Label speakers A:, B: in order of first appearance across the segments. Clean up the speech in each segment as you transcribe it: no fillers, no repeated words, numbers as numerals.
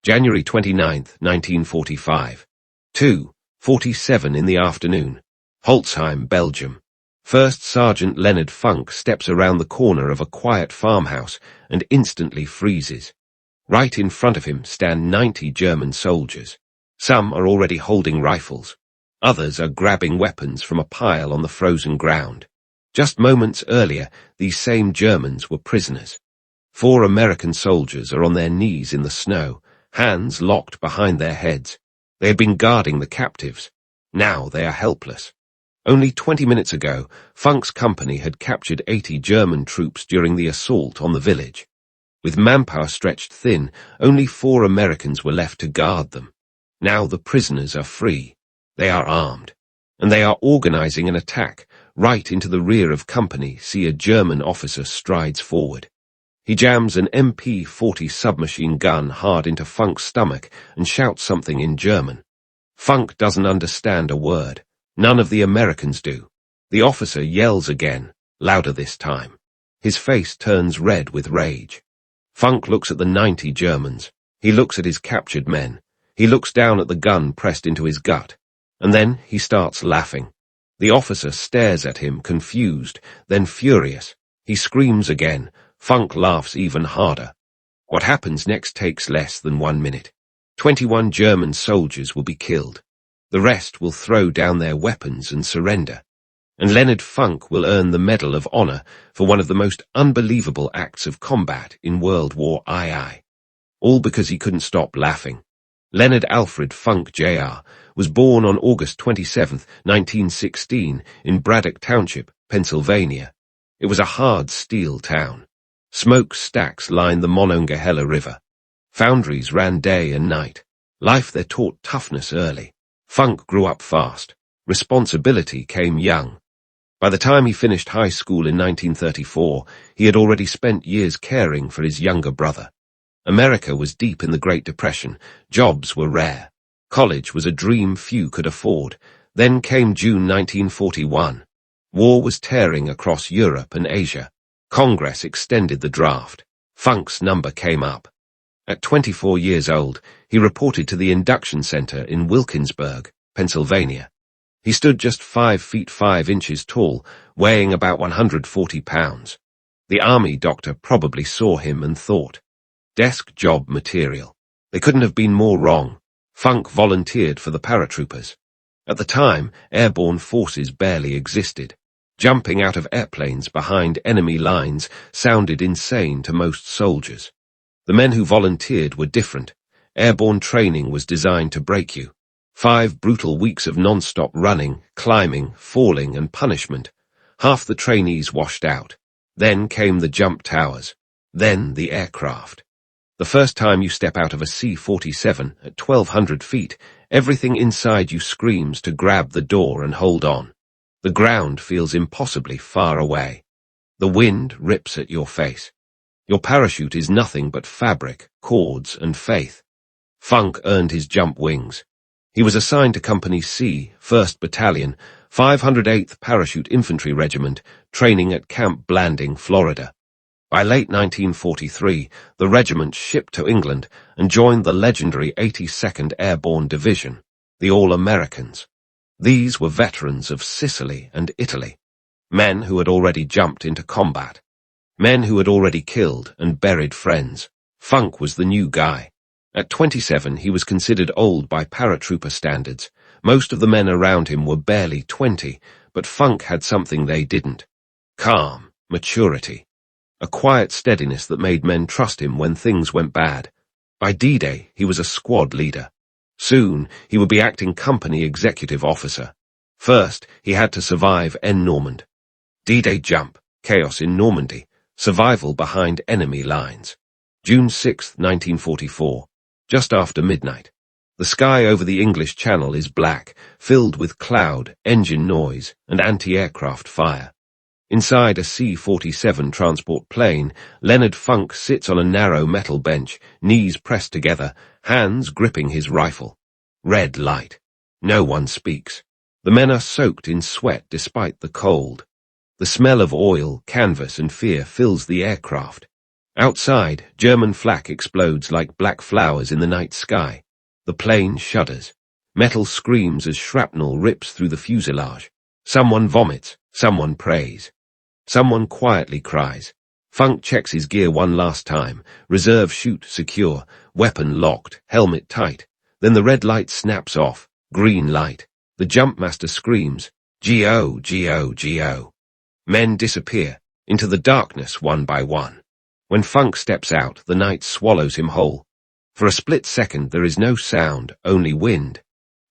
A: January 29th, 1945. 2:47 in the afternoon. Holzheim, Belgium. First Sergeant Leonard Funk steps around the corner of a quiet farmhouse and instantly freezes. Right in front of him stand 90 German soldiers. Some are already holding rifles. Others are grabbing weapons from a pile on the frozen ground. Just moments earlier, these same Germans were prisoners. 4 American soldiers are on their knees in the snow, hands locked behind their heads. They had been guarding the captives. Now they are helpless. Only 20 minutes ago, Funk's company had captured 80 German troops during the assault on the village. With manpower stretched thin, only 4 Americans were left to guard them. Now the prisoners are free. They are armed. And they are organizing an attack. Right into the rear of company, see a German officer strides forward. He jams an MP-40 submachine gun hard into Funk's stomach and shouts something in German. Funk doesn't understand a word. None of the Americans do. The officer yells again, louder this time. His face turns red with rage. Funk looks at the 90 Germans. He looks at his captured men. He looks down at the gun pressed into his gut. And then he starts laughing. The officer stares at him, confused, then furious. He screams again. Funk laughs even harder. What happens next takes less than 1 minute. 21 German soldiers will be killed. The rest will throw down their weapons and surrender. And Leonard Funk will earn the Medal of Honor for one of the most unbelievable acts of combat in World War II. All because he couldn't stop laughing. Leonard Alfred Funk, Jr., was born on August 27, 1916, in Braddock Township, Pennsylvania. It was a hard steel town. Smoke stacks lined the Monongahela River. Foundries ran day and night. Life there taught toughness early. Funk grew up fast. Responsibility came young. By the time he finished high school in 1934, he had already spent years caring for his younger brother. America was deep in the Great Depression. Jobs were rare. College was a dream few could afford. Then came June 1941. War was tearing across Europe and Asia. Congress extended the draft. Funk's number came up. At 24 years old, he reported to the induction center in Wilkinsburg, Pennsylvania. He stood just 5 feet 5 inches tall, weighing about 140 pounds. The army doctor probably saw him and thought, desk job material. They couldn't have been more wrong. Funk volunteered for the paratroopers. At the time, airborne forces barely existed. Jumping out of airplanes behind enemy lines sounded insane to most soldiers. The men who volunteered were different. Airborne training was designed to break you. 5 brutal weeks of non-stop running, climbing, falling, and punishment. Half the trainees washed out. Then came the jump towers. Then the aircraft. The first time you step out of a C-47 at 1,200 feet, everything inside you screams to grab the door and hold on. The ground feels impossibly far away. The wind rips at your face. Your parachute is nothing but fabric, cords, and faith. Funk earned his jump wings. He was assigned to Company C, 1st Battalion, 508th Parachute Infantry Regiment, training at Camp Blanding, Florida. By late 1943, the regiment shipped to England and joined the legendary 82nd Airborne Division, the All-Americans. These were veterans of Sicily and Italy, men who had already jumped into combat, men who had already killed and buried friends. Funk was the new guy. At 27, he was considered old by paratrooper standards. Most of the men around him were barely 20, but Funk had something they didn't. Calm, maturity. A quiet steadiness that made men trust him when things went bad. By D-Day, he was a squad leader. Soon, he would be acting company executive officer. First, he had to survive Normandy. D-Day jump, chaos in Normandy, survival behind enemy lines. June 6, 1944, just after midnight. The sky over the English Channel is black, filled with cloud, engine noise, and anti-aircraft fire. Inside a C-47 transport plane, Leonard Funk sits on a narrow metal bench, knees pressed together, hands gripping his rifle. Red light. No one speaks. The men are soaked in sweat despite the cold. The smell of oil, canvas, and fear fills the aircraft. Outside, German flak explodes like black flowers in the night sky. The plane shudders. Metal screams as shrapnel rips through the fuselage. Someone vomits, someone prays. Someone quietly cries. Funk checks his gear one last time. Reserve chute secure, weapon locked, helmet tight. Then the red light snaps off. Green light. The jumpmaster screams, "Go, go, go." Men disappear, into the darkness one by one. When Funk steps out, the night swallows him whole. For a split second there is no sound, only wind.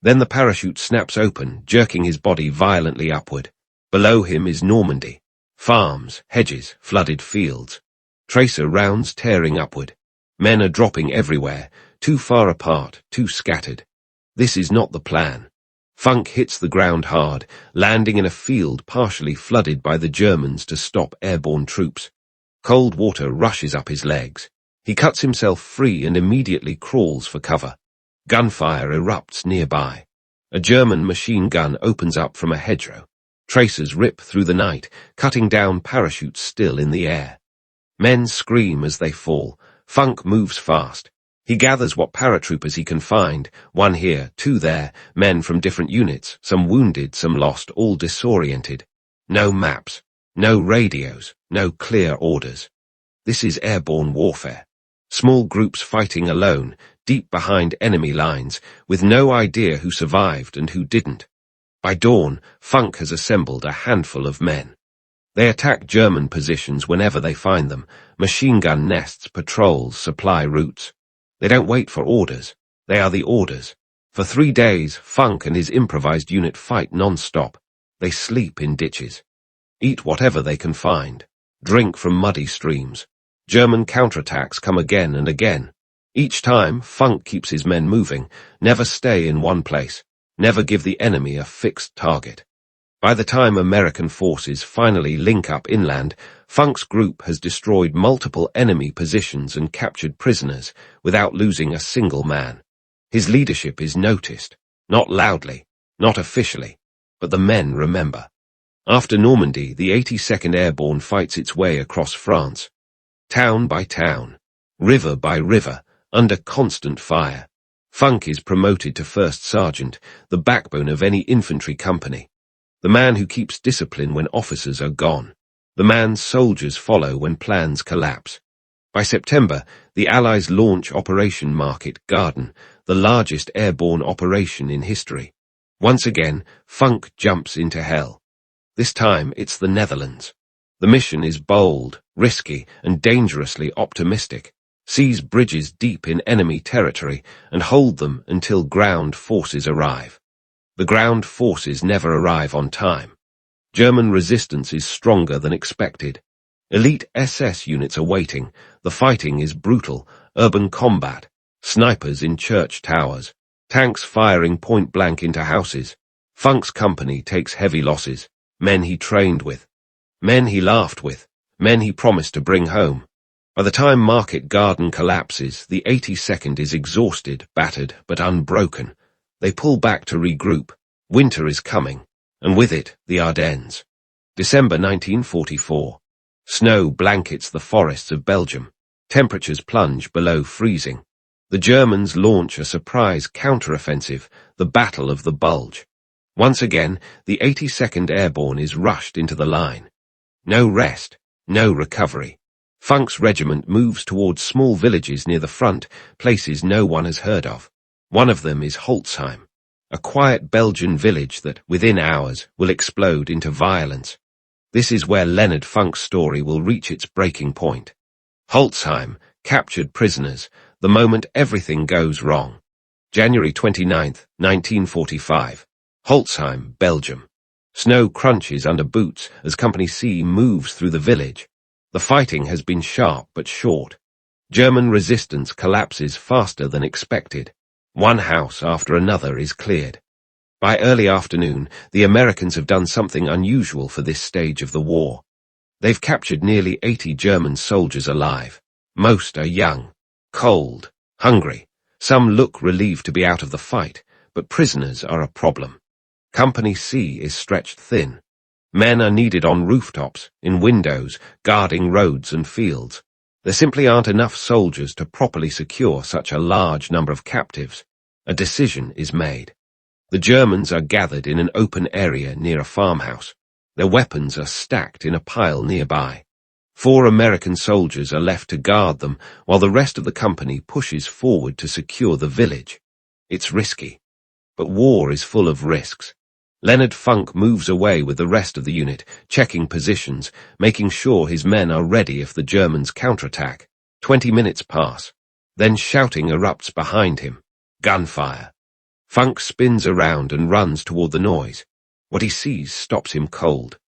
A: Then the parachute snaps open, jerking his body violently upward. Below him is Normandy. Farms, hedges, flooded fields. Tracer rounds tearing upward. Men are dropping everywhere, too far apart, too scattered. This is not the plan. Funk hits the ground hard, landing in a field partially flooded by the Germans to stop airborne troops. Cold water rushes up his legs. He cuts himself free and immediately crawls for cover. Gunfire erupts nearby. A German machine gun opens up from a hedgerow. Tracers rip through the night, cutting down parachutes still in the air. Men scream as they fall. Funk moves fast. He gathers what paratroopers he can find, one here, two there, men from different units, some wounded, some lost, all disoriented. No maps, no radios, no clear orders. This is airborne warfare. Small groups fighting alone, deep behind enemy lines, with no idea who survived and who didn't. By dawn, Funk has assembled a handful of men. They attack German positions whenever they find them, machine gun nests, patrols, supply routes. They don't wait for orders. They are the orders. For 3 days, Funk and his improvised unit fight non-stop. They sleep in ditches. Eat whatever they can find. Drink from muddy streams. German counterattacks come again and again. Each time, Funk keeps his men moving, never stay in one place, never give the enemy a fixed target. By the time American forces finally link up inland, Funk's group has destroyed multiple enemy positions and captured prisoners without losing a single man. His leadership is noticed, not loudly, not officially, but the men remember. After Normandy, the 82nd Airborne fights its way across France. Town by town, river by river, under constant fire. Funk is promoted to first sergeant, the backbone of any infantry company. The man who keeps discipline when officers are gone. The man soldiers follow when plans collapse. By September, the Allies launch Operation Market Garden, the largest airborne operation in history. Once again, Funk jumps into hell. This time, it's the Netherlands. The mission is bold, risky, and dangerously optimistic. Seize bridges deep in enemy territory and hold them until ground forces arrive. The ground forces never arrive on time. German resistance is stronger than expected. Elite SS units are waiting. The fighting is brutal, urban combat, snipers in church towers, tanks firing point-blank into houses. Funk's company takes heavy losses, men he trained with, men he laughed with, men he promised to bring home. By the time Market Garden collapses, the 82nd is exhausted, battered, but unbroken. They pull back to regroup. Winter is coming, and with it, the Ardennes. December 1944. Snow blankets the forests of Belgium. Temperatures plunge below freezing. The Germans launch a surprise counteroffensive, the Battle of the Bulge. Once again, the 82nd Airborne is rushed into the line. No rest, no recovery. Funk's regiment moves towards small villages near the front, places no one has heard of. One of them is Holzheim, a quiet Belgian village that, within hours, will explode into violence. This is where Leonard Funk's story will reach its breaking point. Holzheim, captured prisoners, the moment everything goes wrong. January 29, 1945. Holzheim, Belgium. Snow crunches under boots as Company C moves through the village. The fighting has been sharp but short. German resistance collapses faster than expected. One house after another is cleared. By early afternoon, the Americans have done something unusual for this stage of the war. They've captured nearly 80 German soldiers alive. Most are young, cold, hungry. Some look relieved to be out of the fight, but prisoners are a problem. Company C is stretched thin. Men are needed on rooftops, in windows, guarding roads and fields. There simply aren't enough soldiers to properly secure such a large number of captives. A decision is made. The Germans are gathered in an open area near a farmhouse. Their weapons are stacked in a pile nearby. 4 American soldiers are left to guard them while the rest of the company pushes forward to secure the village. It's risky. But war is full of risks. Leonard Funk moves away with the rest of the unit, checking positions, making sure his men are ready if the Germans counterattack. 20 minutes pass. Then shouting erupts behind him. Gunfire. Funk spins around and runs toward the noise. What he sees stops him cold.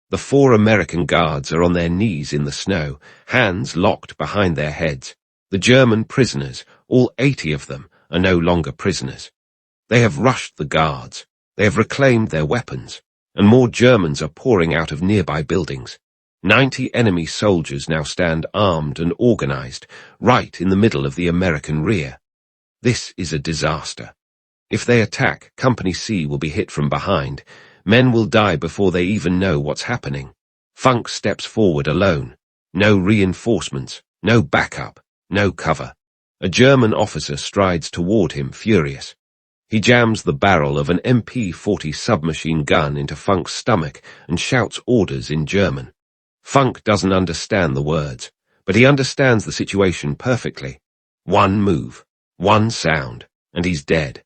A: The 4 American guards are on their knees in the snow, hands locked behind their heads. The German prisoners, all 80 of them, are no longer prisoners. They have rushed the guards. They have reclaimed their weapons, and more Germans are pouring out of nearby buildings. 90 enemy soldiers now stand armed and organized, right in the middle of the American rear. This is a disaster. If they attack, Company C will be hit from behind. Men will die before they even know what's happening. Funk steps forward alone. No reinforcements, no backup, no cover. A German officer strides toward him, furious. He jams the barrel of an MP-40 submachine gun into Funk's stomach and shouts orders in German. Funk doesn't understand the words, but he understands the situation perfectly. One move, one sound, and he's dead.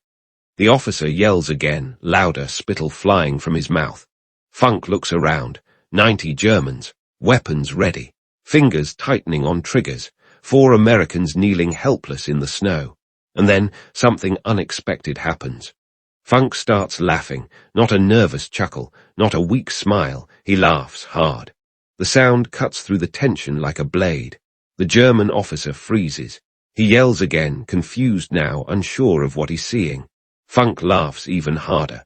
A: The officer yells again, louder, spittle flying from his mouth. Funk looks around. 90 Germans, weapons ready, fingers tightening on triggers, 4 Americans kneeling helpless in the snow. And then something unexpected happens. Funk starts laughing, not a nervous chuckle, not a weak smile. He laughs hard. The sound cuts through the tension like a blade. The German officer freezes. He yells again, confused now, unsure of what he's seeing. Funk laughs even harder.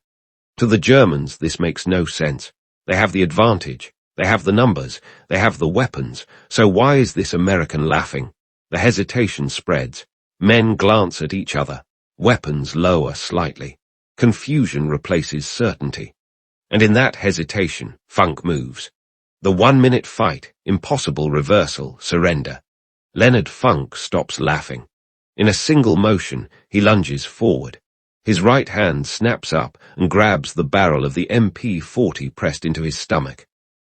A: To the Germans, this makes no sense. They have the advantage. They have the numbers. They have the weapons. So why is this American laughing? The hesitation spreads. Men glance at each other. Weapons lower slightly. Confusion replaces certainty. And in that hesitation, Funk moves. The 1-minute fight, impossible reversal, surrender. Leonard Funk stops laughing. In a single motion, he lunges forward. His right hand snaps up and grabs the barrel of the MP-40 pressed into his stomach.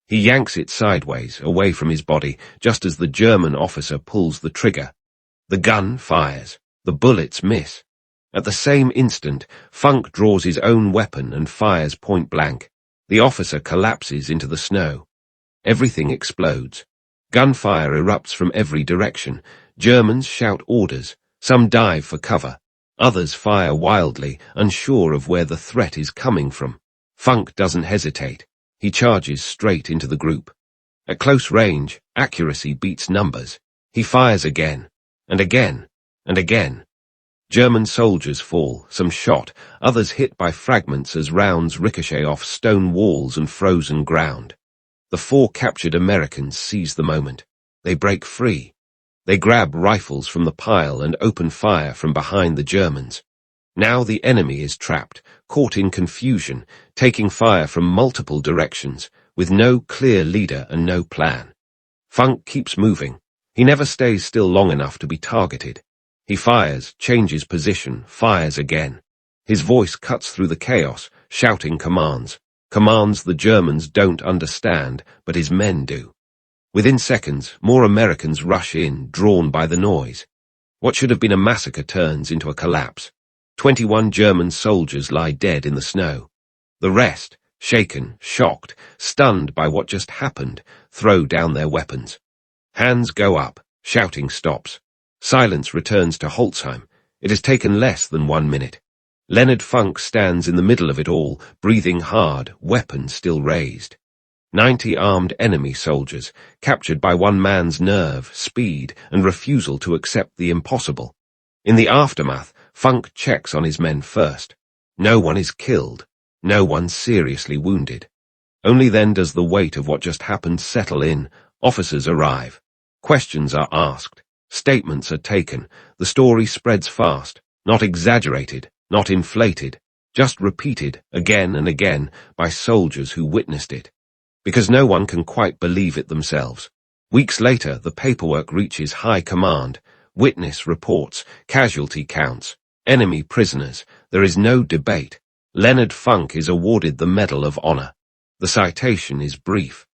A: He yanks it sideways, away from his body, just as the German officer pulls the trigger. The gun fires. The bullets miss. At the same instant, Funk draws his own weapon and fires point blank. The officer collapses into the snow. Everything explodes. Gunfire erupts from every direction. Germans shout orders. Some dive for cover. Others fire wildly, unsure of where the threat is coming from. Funk doesn't hesitate. He charges straight into the group. At close range, accuracy beats numbers. He fires again. And again, and again. German soldiers fall, some shot, others hit by fragments as rounds ricochet off stone walls and frozen ground. The 4 captured Americans seize the moment. They break free. They grab rifles from the pile and open fire from behind the Germans. Now the enemy is trapped, caught in confusion, taking fire from multiple directions, with no clear leader and no plan. Funk keeps moving. He never stays still long enough to be targeted. He fires, changes position, fires again. His voice cuts through the chaos, shouting commands. Commands the Germans don't understand, but his men do. Within seconds, more Americans rush in, drawn by the noise. What should have been a massacre turns into a collapse. 21 German soldiers lie dead in the snow. The rest, shaken, shocked, stunned by what just happened, throw down their weapons. Hands go up, shouting stops. Silence returns to Holzheim. It has taken less than 1 minute. Leonard Funk stands in the middle of it all, breathing hard, weapon still raised. 90 armed enemy soldiers, captured by one man's nerve, speed, and refusal to accept the impossible. In the aftermath, Funk checks on his men first. No one is killed. No one seriously wounded. Only then does the weight of what just happened settle in. Officers arrive. Questions are asked. Statements are taken. The story spreads fast, not exaggerated, not inflated, just repeated again and again by soldiers who witnessed it. Because no one can quite believe it themselves. Weeks later, the paperwork reaches high command. Witness reports, casualty counts, enemy prisoners. There is no debate. Leonard Funk is awarded the Medal of Honor. The citation is brief,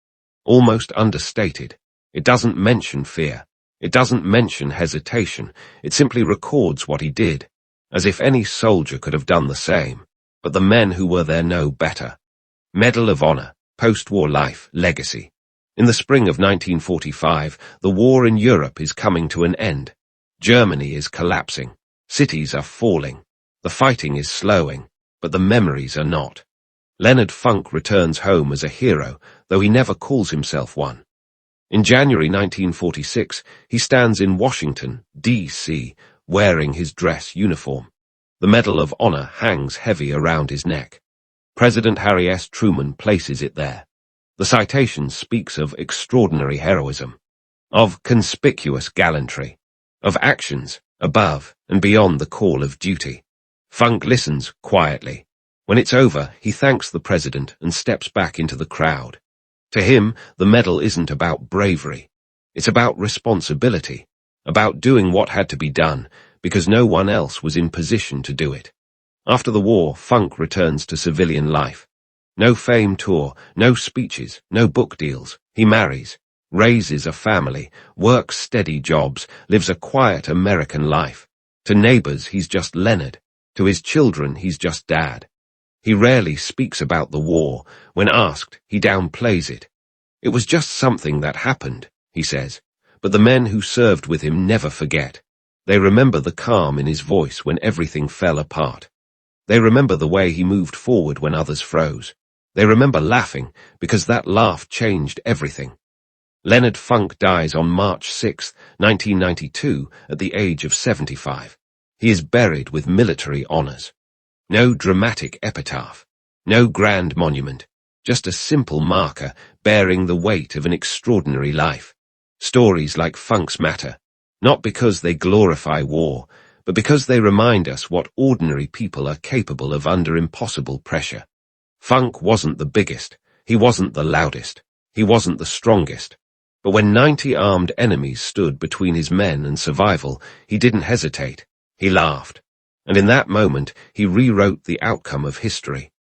A: almost understated. It doesn't mention fear. It doesn't mention hesitation. It simply records what he did, as if any soldier could have done the same. But the men who were there know better. Medal of Honor, post-war life, legacy. In the spring of 1945, the war in Europe is coming to an end. Germany is collapsing. Cities are falling. The fighting is slowing, but the memories are not. Leonard Funk returns home as a hero, though he never calls himself one. In January 1946, he stands in Washington, D.C., wearing his dress uniform. The Medal of Honor hangs heavy around his neck. President Harry S. Truman places it there. The citation speaks of extraordinary heroism, of conspicuous gallantry, of actions above and beyond the call of duty. Funk listens quietly. When it's over, he thanks the president and steps back into the crowd. To him, the medal isn't about bravery. It's about responsibility, about doing what had to be done, because no one else was in position to do it. After the war, Funk returns to civilian life. No fame tour, no speeches, no book deals. He marries, raises a family, works steady jobs, lives a quiet American life. To neighbors, he's just Leonard. To his children, he's just Dad. He rarely speaks about the war. When asked, he downplays it. It was just something that happened, he says. But the men who served with him never forget. They remember the calm in his voice when everything fell apart. They remember the way he moved forward when others froze. They remember laughing, because that laugh changed everything. Leonard Funk dies on March 6, 1992, at the age of 75. He is buried with military honors. No dramatic epitaph, no grand monument, just a simple marker bearing the weight of an extraordinary life. Stories like Funk's matter, not because they glorify war, but because they remind us what ordinary people are capable of under impossible pressure. Funk wasn't the biggest, he wasn't the loudest, he wasn't the strongest. But when 90 armed enemies stood between his men and survival, he didn't hesitate. He laughed. And in that moment, he rewrote the outcome of history.